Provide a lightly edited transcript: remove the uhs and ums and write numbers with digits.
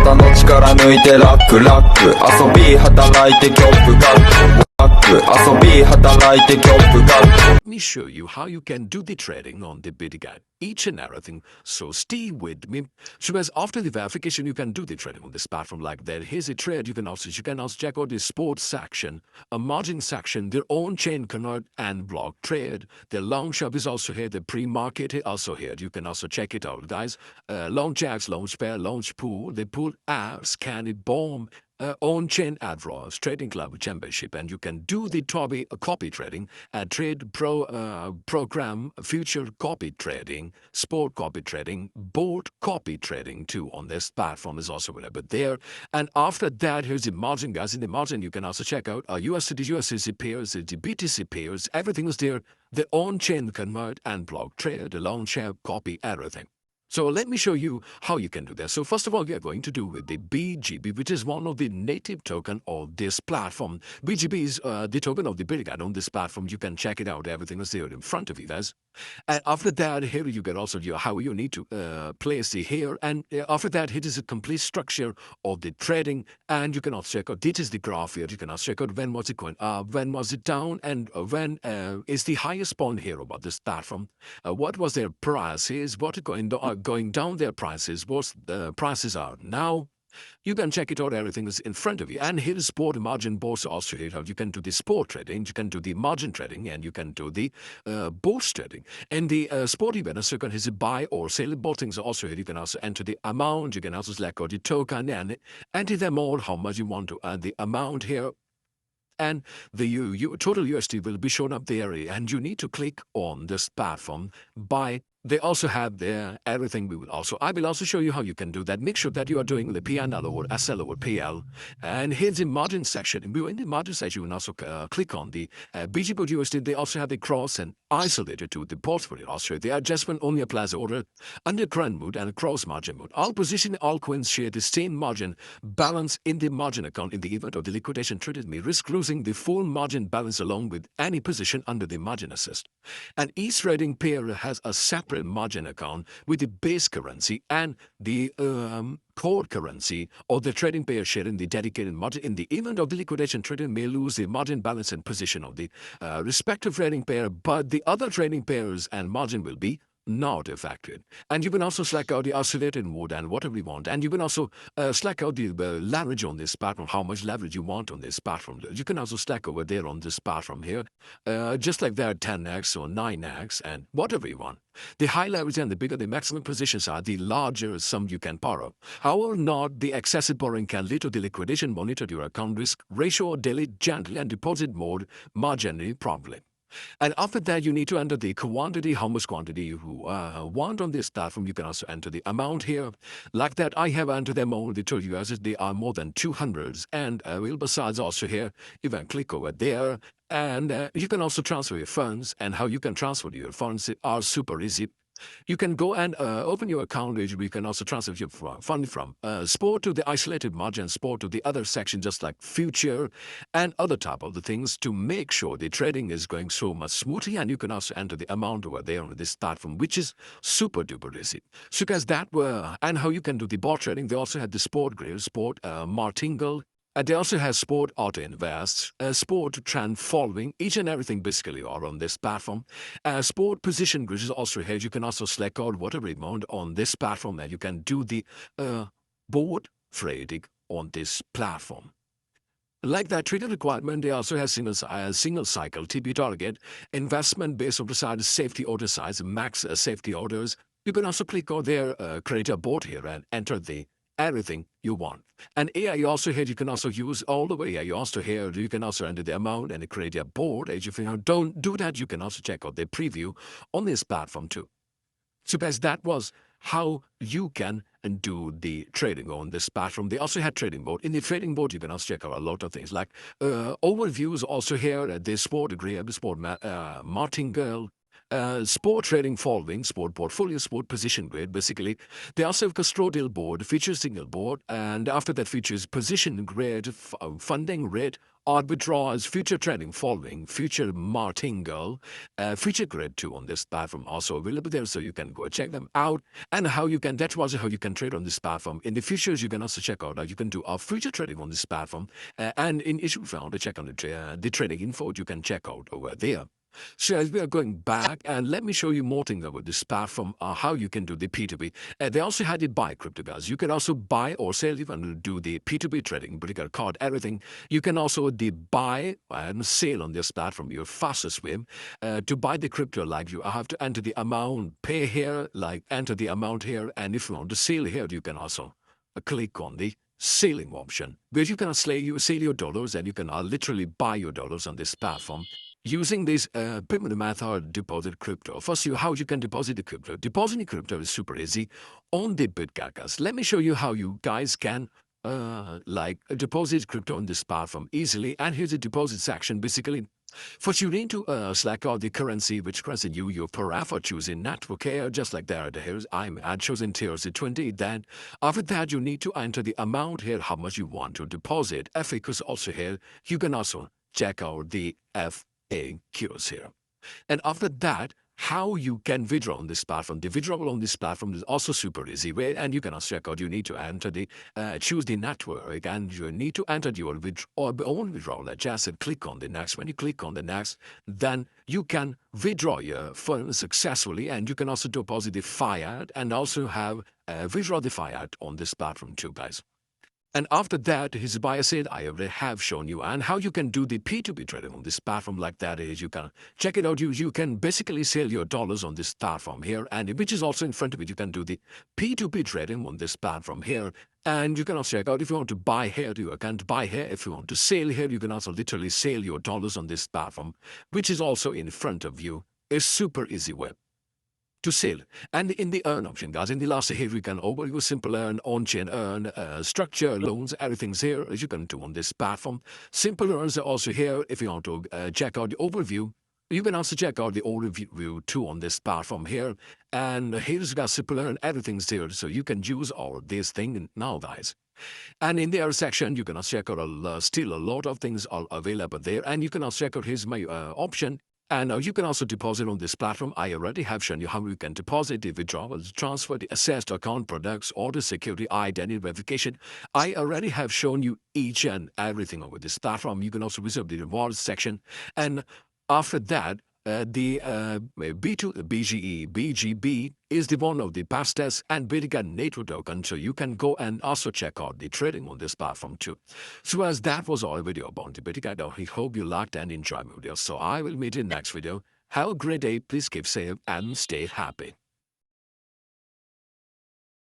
肩の力抜いてラックラック遊び働いてキョップが遊び働いてキョップが Let me show you how you can do the trading on the Bitget, each and everything. So stay with me. So as after the verification, you can do the trading on this platform like that. Here's a trade. You can also check out the sports section, a margin section, their own chain convert and block trade. The long shop is also here. The pre-market is also here. You can also check it out, guys. Long jacks, long pair, launch pool. The pool app, scan it, boom. On-chain withdrawals, trading club championship, and you can do the copy trading, trade program, future copy trading, sport copy trading, board copy trading too on this platform is also available there. And after that, here's the margin, guys. In the margin, you can also check out USDC pairs, the BTC pairs, everything is there. The on-chain convert and block trade, the long share copy, everything. So let me show you how you can do that. So first of all, we are going to do with the BGB, which is one of the native token of this platform. BGB is the token of the Bitget on this platform. You can check it out. Everything is there in front of you, guys. And after that, here you get also how you need to place the here. And after that, it is a complete structure of the trading. And you can also check out, this is the graph here. You can also check out when was it going up, when was it down, and when is the highest point here about this platform. What was their prices, what is going down their prices, what the prices are now. You can check it out, everything is in front of you. And here is sport margin boards also here. You can do the sport trading, you can do the margin trading, and you can do the bourse trading. And the sport event, so you can hit buy or sell both things also here. You can also enter the amount, you can also select out the token and enter them all, how much you want to add the amount here. And the total USD will be shown up there, and you need to click on this platform by. They also have their everything. I will also show you how you can do that. Make sure that you are doing the PNL or SL or PL. And here's the margin section. In the margin section, you can also click on the BGB USD. They also have the cross and isolated to the portfolio. Also, the adjustment only applies order under current mode and cross margin mode. All position, all coins share the same margin balance in the margin account. In the event of the liquidation, traders may risk losing the full margin balance along with any position under the margin assist. And each trading pair has a separate margin account with the base currency and the core currency or the trading pair share in the dedicated margin. In the event of the liquidation, trader may lose the margin balance and position of the respective trading pair, but the other trading pairs and margin will be not affected. And you can also select out the oscillated mode and whatever you want. And you can also select out the leverage on this platform, how much leverage you want on this platform. You can also select over there on this platform here, just like that 10x or 9x and whatever you want. The high leverage and the bigger the maximum positions are, the larger sum you can borrow. However, not the excessive borrowing can lead to the liquidation. Monitor your account risk ratio daily, gently, and deposit mode marginally promptly. And after that, you need to enter the quantity, how much quantity you want on this platform. You can also enter the amount here. Like that, I have entered them all. They told you as they are more than 200s. And besides also here, you can click over there. And you can also transfer your funds. And how you can transfer your funds are super easy. You can go and open your account. You can also transfer your fund from sport to the isolated margin, sport to the other section, just like future and other type of the things to make sure the trading is going so much smoothly. And you can also enter the amount over there on this platform, which is super duper easy. So guys, that were, and how you can do the bot trading. They also had the sport grill, sport martingale. They also have Sport Auto Invest, Sport Trend Following, each and everything basically are on this platform. Sport Position Grid is also here. You can also select out whatever amount on this platform and you can do the board trading on this platform. Like that trader requirement, they also have single cycle TP target, investment based on precise safety order size, max safety orders. You can also click on there, create a board here and enter the everything you want. And AI also here, you can also use all the way. AI also here, you can also enter the amount and create a board. If you don't do that, you can also check out the preview on this platform too. So guys, that was how you can do the trading on this platform. They also had trading mode. In the trading mode, you can also check out a lot of things like overviews also here, the sport, sport martingale, sport trading following, sport portfolio, sport position grade. Basically, they also have custodial board, features signal board, and after that features position grade, funding rate, arbitrage, future trading following, future martingale, feature grade 2 on this platform also available there, so you can go check them out. And how you can, that was how you can trade on this platform. In the futures, you can also check out how you can do our future trading on this platform. And in issue found to check on the trading info, you can check out over there. So as we are going back, and let me show you more things about this platform, how you can do the P2P. They also had the buy crypto, guys. You can also buy or sell, even do the P2P trading, but you got card, everything. You can also the buy and sell on this platform, your fastest way. To buy the crypto, like you have to enter the amount, pay here, like enter the amount here, and if you want to sell here, you can also click on the selling option, where you can sell your dollars, and you can literally buy your dollars on this platform. Using this payment method, deposit crypto. First, how you can deposit the crypto. Depositing crypto is super easy on the Bitget, guys. Let me show you how you guys can deposit crypto on this platform easily. And here's the deposit section. Basically, first you need to select out the currency, which currency you prefer, choosing network here, just like there. Here's I'm choosing TRC20. Then after that, you need to enter the amount here, how much you want to deposit. FAQs also here. You can also check out the FAQs here. And after that, how you can withdraw on this platform. The withdrawal on this platform is also super easy way, and you can also check out. You need to enter the choose the network, and you need to enter your own withdrawal address and click on the next. When you click on the next, then you can withdraw your funds successfully, and you can also deposit the fiat and also have withdraw the fiat on this platform too, guys. And after that, his buyer said, I already have shown you, and how you can do the P2P trading on this platform like that is you can check it out. You can basically sell your dollars on this platform here, and which is also in front of it. You can do the P2P trading on this platform here. And you can also check out if you want to buy here, you can buy here. If you want to sell here, you can also literally sell your dollars on this platform, which is also in front of you. A super easy way to sell. And in the earn option, guys, in the last here, you can overview, simple earn, on-chain earn, structure, loans, everything's here, as you can do on this platform. Simple earns are also here. If you want to check out the overview, you can also check out the overview too on this platform here. And here's got simple earn, everything's there, so you can use all this thing now, guys. And in the other section, you can also check out still a lot of things are available there. And you can also check out here's my option. And you can also deposit on this platform. I already have shown you how you can deposit, the withdrawal, transfer, the assessed account products, order security, identity verification. I already have shown you each and everything over this platform. You can also reserve the rewards section. And after that, the BGB is the one of the fastest and Bitget network token, so you can go and also check out the trading on this platform too. So as that was all video about the Bitget, I hope you liked and enjoyed my video. So I will meet you in the next video. Have a great day. Please keep safe and stay happy.